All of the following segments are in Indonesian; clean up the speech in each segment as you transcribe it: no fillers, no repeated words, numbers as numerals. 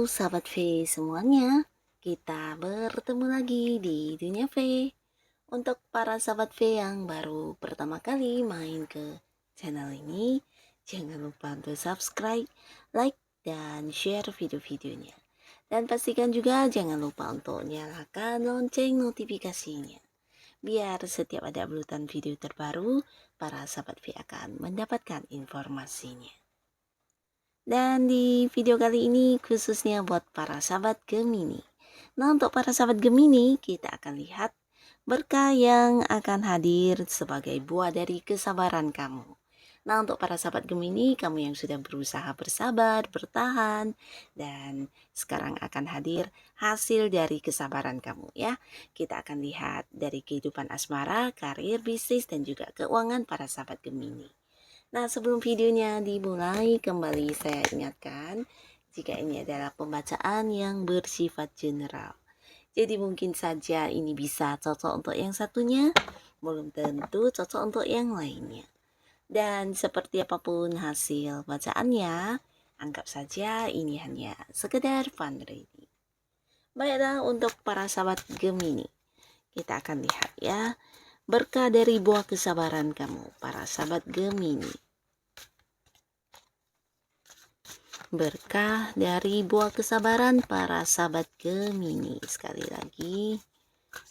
sahabat V semuanya, kita bertemu lagi di Dunia V. Untuk para sahabat V yang baru pertama kali main ke channel ini, jangan lupa untuk subscribe, like, dan share video-videonya. Dan pastikan juga jangan lupa untuk nyalakan lonceng notifikasinya. Biar setiap ada uploadan video terbaru, para sahabat V akan mendapatkan informasinya. Dan di video kali ini khususnya buat para sahabat Gemini. Nah, untuk para sahabat Gemini, kita akan lihat berkah yang akan hadir sebagai buah dari kesabaran kamu. Nah, untuk para sahabat Gemini, kamu yang sudah berusaha bersabar, bertahan, dan sekarang akan hadir hasil dari kesabaran kamu ya. Kita akan lihat dari kehidupan asmara, karir, bisnis, dan juga keuangan para sahabat Gemini. Nah, sebelum videonya dimulai, kembali saya ingatkan, jika ini adalah pembacaan yang bersifat general. Jadi mungkin saja ini bisa cocok untuk yang satunya, belum tentu cocok untuk yang lainnya. Dan seperti apapun hasil bacaannya, anggap saja ini hanya sekedar fun reading. Baiklah, untuk para sahabat Gemini, kita akan lihat ya, berkah dari buah kesabaran kamu, para sahabat Gemini. Berkah dari buah kesabaran para sahabat Gemini. Sekali lagi,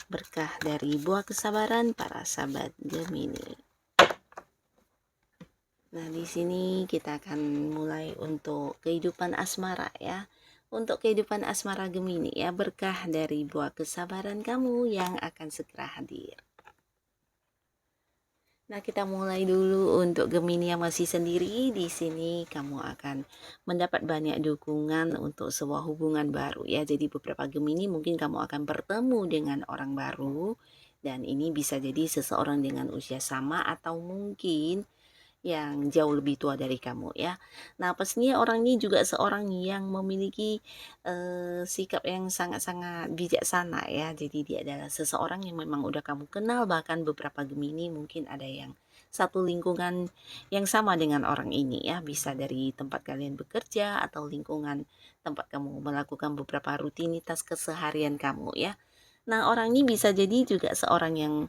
berkah dari buah kesabaran para sahabat Gemini. Nah, di sini kita akan mulai untuk kehidupan asmara ya. Untuk kehidupan asmara Gemini ya, berkah dari buah kesabaran kamu yang akan segera hadir. Nah, kita mulai dulu untuk Gemini yang masih sendiri. Di sini kamu akan mendapat banyak dukungan untuk sebuah hubungan baru ya. Jadi beberapa Gemini mungkin kamu akan bertemu dengan orang baru, dan ini bisa jadi seseorang dengan usia sama atau mungkin yang jauh lebih tua dari kamu ya. Nah, pastinya orang ini juga seorang yang memiliki sikap yang sangat-sangat bijaksana ya. Jadi dia adalah seseorang yang memang udah kamu kenal, bahkan beberapa Gemini mungkin ada yang satu lingkungan yang sama dengan orang ini ya. Bisa dari tempat kalian bekerja atau lingkungan tempat kamu melakukan beberapa rutinitas keseharian kamu ya. Nah, orang ini bisa jadi juga seorang yang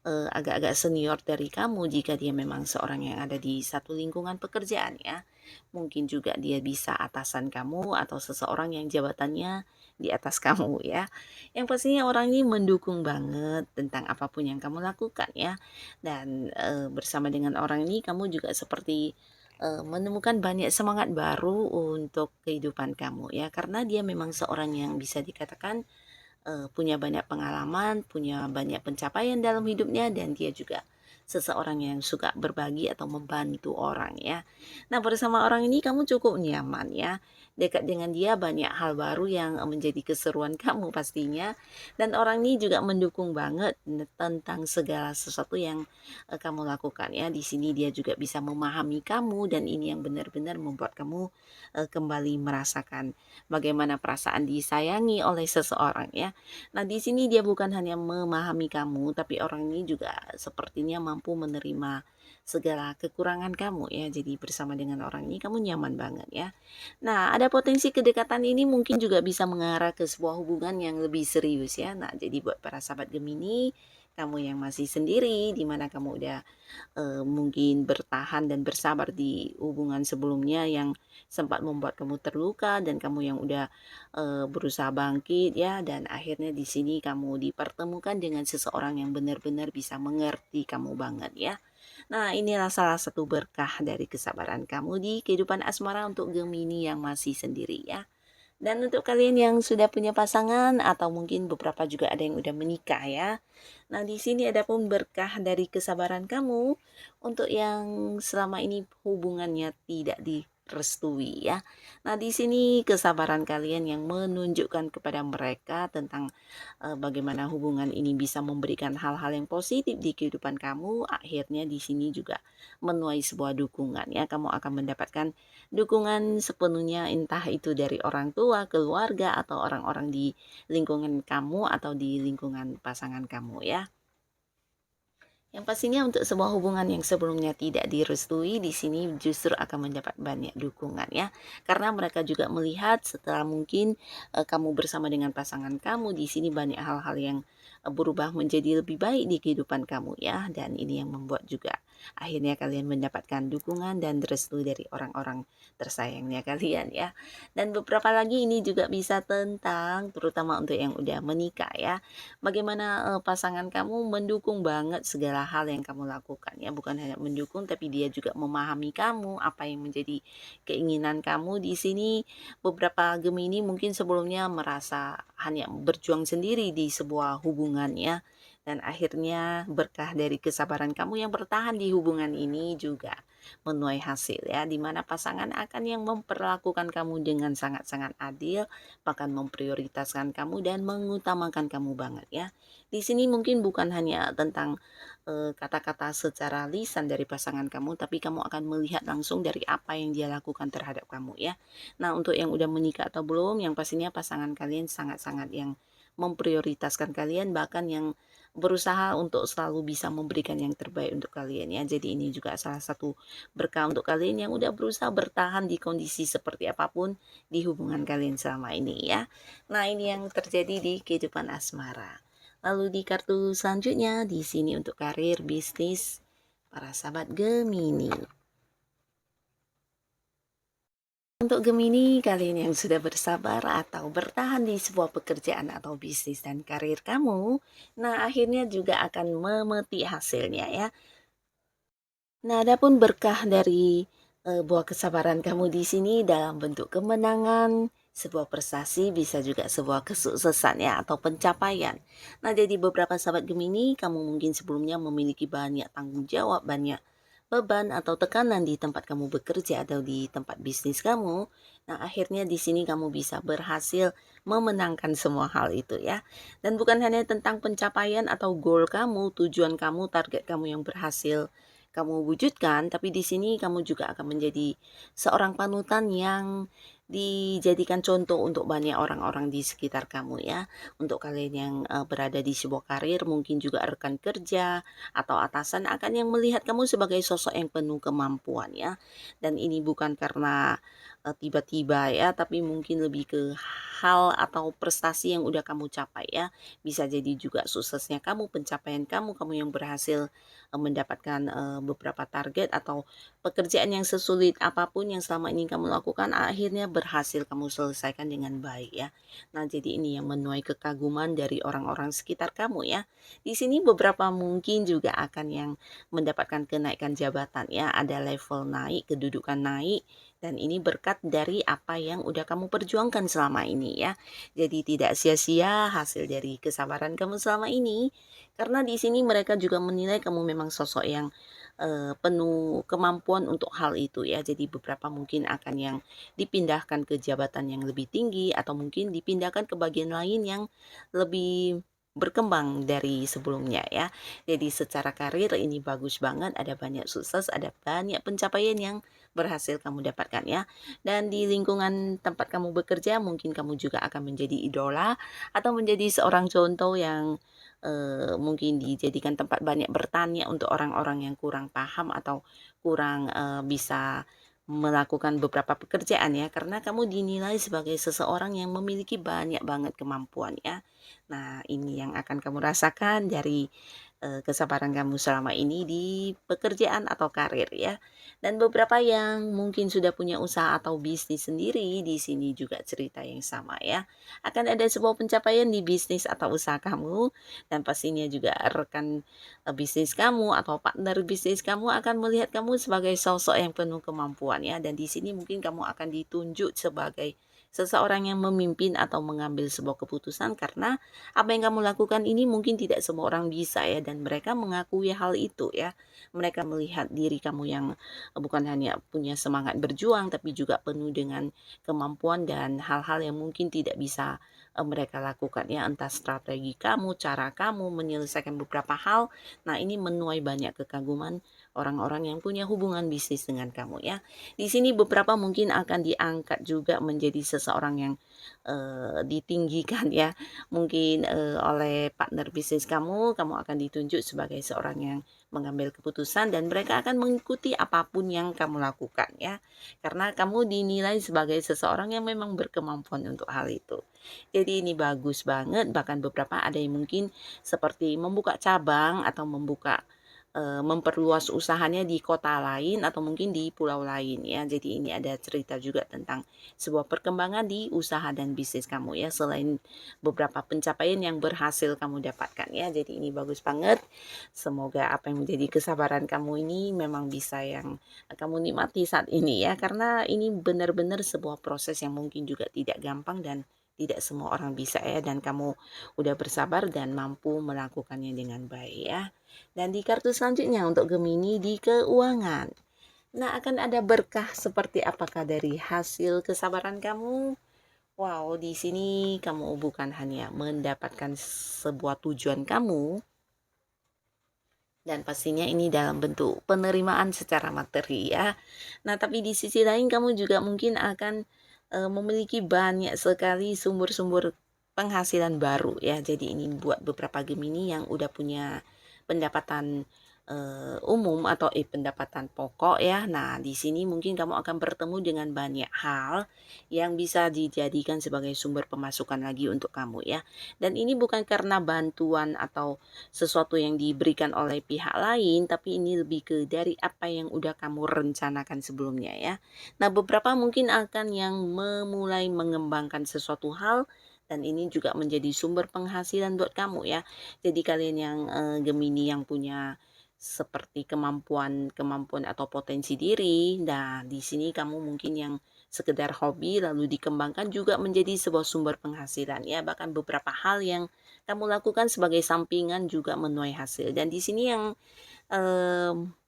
agak-agak senior dari kamu jika dia memang seorang yang ada di satu lingkungan pekerjaan ya. Mungkin juga dia bisa atasan kamu atau seseorang yang jabatannya di atas kamu ya. Yang pastinya orang ini mendukung banget tentang apapun yang kamu lakukan ya. Dan bersama dengan orang ini kamu juga seperti menemukan banyak semangat baru untuk kehidupan kamu ya, karena dia memang seorang yang bisa dikatakan punya banyak pengalaman, punya banyak pencapaian dalam hidupnya, dan dia juga seseorang yang suka berbagi atau membantu orang ya. Nah, bersama orang ini kamu cukup nyaman ya. Dekat dengan dia banyak hal baru yang menjadi keseruan kamu pastinya. Dan orang ini juga mendukung banget tentang segala sesuatu yang kamu lakukan ya. Di sini dia juga bisa memahami kamu, dan ini yang benar-benar membuat kamu kembali merasakan bagaimana perasaan disayangi oleh seseorang ya. Nah, di sini dia bukan hanya memahami kamu, tapi orang ini juga sepertinya mampu menerima segala kekurangan kamu ya. Jadi bersama dengan orang ini kamu nyaman banget ya. Nah, ada potensi kedekatan ini mungkin juga bisa mengarah ke sebuah hubungan yang lebih serius ya. Nah, jadi buat para sahabat Gemini, kamu yang masih sendiri, di mana kamu udah mungkin bertahan dan bersabar di hubungan sebelumnya yang sempat membuat kamu terluka, dan kamu yang udah berusaha bangkit ya, dan akhirnya di sini kamu dipertemukan dengan seseorang yang benar-benar bisa mengerti kamu banget ya. Nah, inilah salah satu berkah dari kesabaran kamu di kehidupan asmara untuk Gemini yang masih sendiri ya. Dan untuk kalian yang sudah punya pasangan atau mungkin beberapa juga ada yang udah menikah ya. Nah, di sini ada pun berkah dari kesabaran kamu untuk yang selama ini hubungannya tidak direstui ya. Nah, di sini kesabaran kalian yang menunjukkan kepada mereka tentang bagaimana hubungan ini bisa memberikan hal-hal yang positif di kehidupan kamu. Akhirnya di sini juga menuai sebuah dukungan ya. Kamu akan mendapatkan dukungan sepenuhnya, entah itu dari orang tua, keluarga, atau orang-orang di lingkungan kamu atau di lingkungan pasangan kamu ya. Yang pastinya untuk sebuah hubungan yang sebelumnya tidak direstui, di sini justru akan mendapat banyak dukungan ya. Karena mereka juga melihat setelah mungkin kamu bersama dengan pasangan kamu, di sini banyak hal-hal yang berubah menjadi lebih baik di kehidupan kamu ya. Dan ini yang membuat juga akhirnya kalian mendapatkan dukungan dan restu dari orang-orang tersayangnya kalian ya. Dan beberapa lagi ini juga bisa tentang terutama untuk yang udah menikah ya, bagaimana pasangan kamu mendukung banget segala hal yang kamu lakukan ya, bukan hanya mendukung tapi dia juga memahami kamu, apa yang menjadi keinginan kamu. Di sini beberapa Gemini mungkin sebelumnya merasa hanya berjuang sendiri di sebuah hubungan ya, dan akhirnya berkah dari kesabaran kamu yang bertahan di hubungan ini juga menuai hasil ya, dimana pasangan akan yang memperlakukan kamu dengan sangat-sangat adil, bahkan memprioritaskan kamu dan mengutamakan kamu banget ya. Di sini mungkin bukan hanya tentang kata-kata secara lisan dari pasangan kamu, tapi kamu akan melihat langsung dari apa yang dia lakukan terhadap kamu ya. Nah, untuk yang udah menikah atau belum, yang pastinya pasangan kalian sangat-sangat yang memprioritaskan kalian, bahkan yang berusaha untuk selalu bisa memberikan yang terbaik untuk kalian ya. Jadi ini juga salah satu berkah untuk kalian yang udah berusaha bertahan di kondisi seperti apapun di hubungan kalian selama ini ya. Nah, ini yang terjadi di kehidupan asmara. Lalu di kartu selanjutnya di sini untuk karir, bisnis, para sahabat Gemini. Untuk Gemini, kalian yang sudah bersabar atau bertahan di sebuah pekerjaan atau bisnis dan karir kamu, nah akhirnya juga akan memetik hasilnya ya. Nah, adapun berkah dari buah kesabaran kamu di sini dalam bentuk kemenangan, sebuah prestasi, bisa juga sebuah kesuksesan ya atau pencapaian. Nah, jadi beberapa sahabat Gemini, kamu mungkin sebelumnya memiliki banyak tanggung jawab, banyak beban atau tekanan di tempat kamu bekerja atau di tempat bisnis kamu. Nah, akhirnya di sini kamu bisa berhasil memenangkan semua hal itu ya. Dan bukan hanya tentang pencapaian atau goal kamu, tujuan kamu, target kamu yang berhasil kamu wujudkan, tapi di sini kamu juga akan menjadi seorang panutan yang dijadikan contoh untuk banyak orang-orang di sekitar kamu ya. Untuk kalian yang berada di sebuah karir, mungkin juga rekan kerja atau atasan akan yang melihat kamu sebagai sosok yang penuh kemampuan ya. Dan ini bukan karena tiba-tiba ya, tapi mungkin lebih ke hal atau prestasi yang udah kamu capai ya. Bisa jadi juga suksesnya kamu, pencapaian kamu, kamu yang berhasil mendapatkan beberapa target atau pekerjaan yang sesulit apapun yang selama ini kamu lakukan akhirnya berhasil kamu selesaikan dengan baik ya. Nah, jadi ini yang menuai kekaguman dari orang-orang sekitar kamu ya. Di sini beberapa mungkin juga akan yang mendapatkan kenaikan jabatan ya, ada level naik, kedudukan naik, dan ini berkat dari apa yang udah kamu perjuangkan selama ini ya. Jadi tidak sia-sia hasil dari kesabaran kamu selama ini. Karena di sini mereka juga menilai kamu memang sosok yang penuh kemampuan untuk hal itu ya. Jadi beberapa mungkin akan yang dipindahkan ke jabatan yang lebih tinggi atau mungkin dipindahkan ke bagian lain yang lebih berkembang dari sebelumnya ya. Jadi secara karir ini bagus banget, ada banyak sukses, ada banyak pencapaian yang berhasil kamu dapatkan ya. Dan di lingkungan tempat kamu bekerja mungkin kamu juga akan menjadi idola atau menjadi seorang contoh yang mungkin dijadikan tempat banyak bertanya untuk orang-orang yang kurang paham atau kurang bisa melakukan beberapa pekerjaan ya, karena kamu dinilai sebagai seseorang yang memiliki banyak banget kemampuan ya. Nah, ini yang akan kamu rasakan dari kesabaran kamu selama ini di pekerjaan atau karir ya. Dan beberapa yang mungkin sudah punya usaha atau bisnis sendiri, di sini juga cerita yang sama ya. Akan ada sebuah pencapaian di bisnis atau usaha kamu, dan pastinya juga rekan bisnis kamu atau partner bisnis kamu akan melihat kamu sebagai sosok yang penuh kemampuan ya. Dan di sini mungkin kamu akan ditunjuk sebagai seseorang yang memimpin atau mengambil sebuah keputusan, karena apa yang kamu lakukan ini mungkin tidak semua orang bisa ya, dan mereka mengakui hal itu ya. Mereka melihat diri kamu yang bukan hanya punya semangat berjuang tapi juga penuh dengan kemampuan dan hal-hal yang mungkin tidak bisa mereka lakukan ya, entah strategi kamu, cara kamu menyelesaikan beberapa hal. Nah, ini menuai banyak kekaguman orang-orang yang punya hubungan bisnis dengan kamu ya. Di sini beberapa mungkin akan diangkat juga menjadi seseorang yang ditinggikan ya. Mungkin oleh partner bisnis kamu, kamu akan ditunjuk sebagai seorang yang mengambil keputusan dan mereka akan mengikuti apapun yang kamu lakukan ya. Karena kamu dinilai sebagai seseorang yang memang berkemampuan untuk hal itu. Jadi ini bagus banget, bahkan beberapa ada yang mungkin seperti membuka cabang atau memperluas usahanya di kota lain atau mungkin di pulau lain ya. Jadi ini ada cerita juga tentang sebuah perkembangan di usaha dan bisnis kamu ya, selain beberapa pencapaian yang berhasil kamu dapatkan ya. Jadi ini bagus banget. Semoga apa yang menjadi kesabaran kamu ini memang bisa yang kamu nikmati saat ini ya, karena ini benar-benar sebuah proses yang mungkin juga tidak gampang dan tidak semua orang bisa ya, dan kamu udah bersabar dan mampu melakukannya dengan baik ya. Dan di kartu selanjutnya untuk Gemini di keuangan. Nah, akan ada berkah seperti apakah dari hasil kesabaran kamu? Wow, di sini kamu bukan hanya mendapatkan sebuah tujuan kamu, dan pastinya ini dalam bentuk penerimaan secara materi ya. Nah, tapi di sisi lain kamu juga mungkin akan memiliki banyak sekali sumber-sumber penghasilan baru ya. Jadi ini buat beberapa Gemini yang udah punya pendapatan umum atau pendapatan pokok ya. Nah, di sini mungkin kamu akan bertemu dengan banyak hal yang bisa dijadikan sebagai sumber pemasukan lagi untuk kamu ya. Dan ini bukan karena bantuan atau sesuatu yang diberikan oleh pihak lain, tapi ini lebih ke dari apa yang udah kamu rencanakan sebelumnya ya. Nah, beberapa mungkin akan yang memulai mengembangkan sesuatu hal, dan ini juga menjadi sumber penghasilan buat kamu ya. Jadi kalian yang Gemini yang punya seperti kemampuan atau potensi diri, nah di sini kamu mungkin yang sekedar hobi lalu dikembangkan juga menjadi sebuah sumber penghasilan ya. Bahkan beberapa hal yang kamu lakukan sebagai sampingan juga menuai hasil, dan di sini yang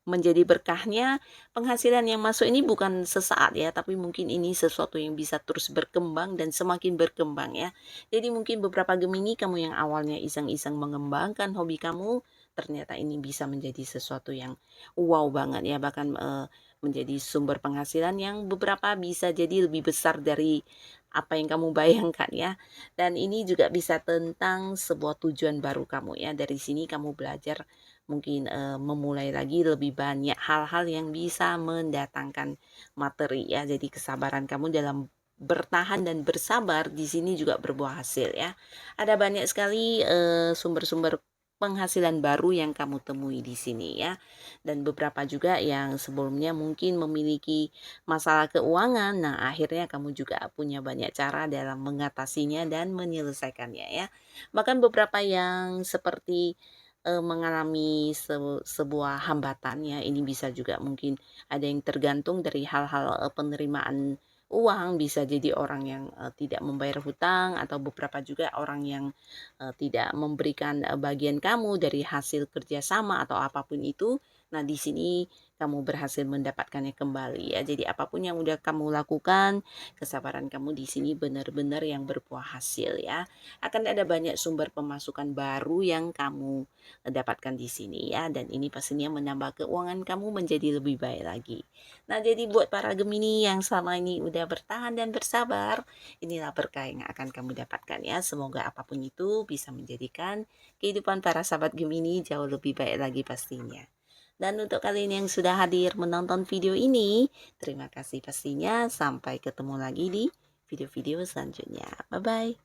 menjadi berkahnya, penghasilan yang masuk ini bukan sesaat ya, tapi mungkin ini sesuatu yang bisa terus berkembang dan semakin berkembang ya. Jadi mungkin beberapa Gemini kamu yang awalnya iseng-iseng mengembangkan hobi kamu, ternyata ini bisa menjadi sesuatu yang wow banget ya, bahkan menjadi sumber penghasilan yang beberapa bisa jadi lebih besar dari apa yang kamu bayangkan ya. Dan ini juga bisa tentang sebuah tujuan baru kamu ya. Dari sini kamu belajar mungkin memulai lagi lebih banyak hal-hal yang bisa mendatangkan materi ya. Jadi kesabaran kamu dalam bertahan dan bersabar di sini juga berbuah hasil ya. Ada banyak sekali sumber-sumber penghasilan baru yang kamu temui di sini ya. Dan beberapa juga yang sebelumnya mungkin memiliki masalah keuangan. Nah, akhirnya kamu juga punya banyak cara dalam mengatasinya dan menyelesaikannya ya. Bahkan beberapa yang seperti mengalami sebuah hambatan ya, ini bisa juga mungkin ada yang tergantung dari hal-hal penerimaan uang, bisa jadi orang yang tidak membayar hutang, atau beberapa juga orang yang tidak memberikan bagian kamu dari hasil kerjasama atau apapun itu. Nah, di sini kamu berhasil mendapatkannya kembali ya. Jadi apapun yang udah kamu lakukan, kesabaran kamu di sini benar-benar yang berbuah hasil ya. Akan ada banyak sumber pemasukan baru yang kamu dapatkan di sini ya, dan ini pastinya menambah keuangan kamu menjadi lebih baik lagi. Nah, jadi buat para Gemini yang selama ini udah bertahan dan bersabar, inilah berkah yang akan kamu dapatkan ya. Semoga apapun itu bisa menjadikan kehidupan para sahabat Gemini jauh lebih baik lagi pastinya. Dan untuk kalian yang sudah hadir menonton video ini, terima kasih pastinya. Sampai ketemu lagi di video-video selanjutnya. Bye-bye.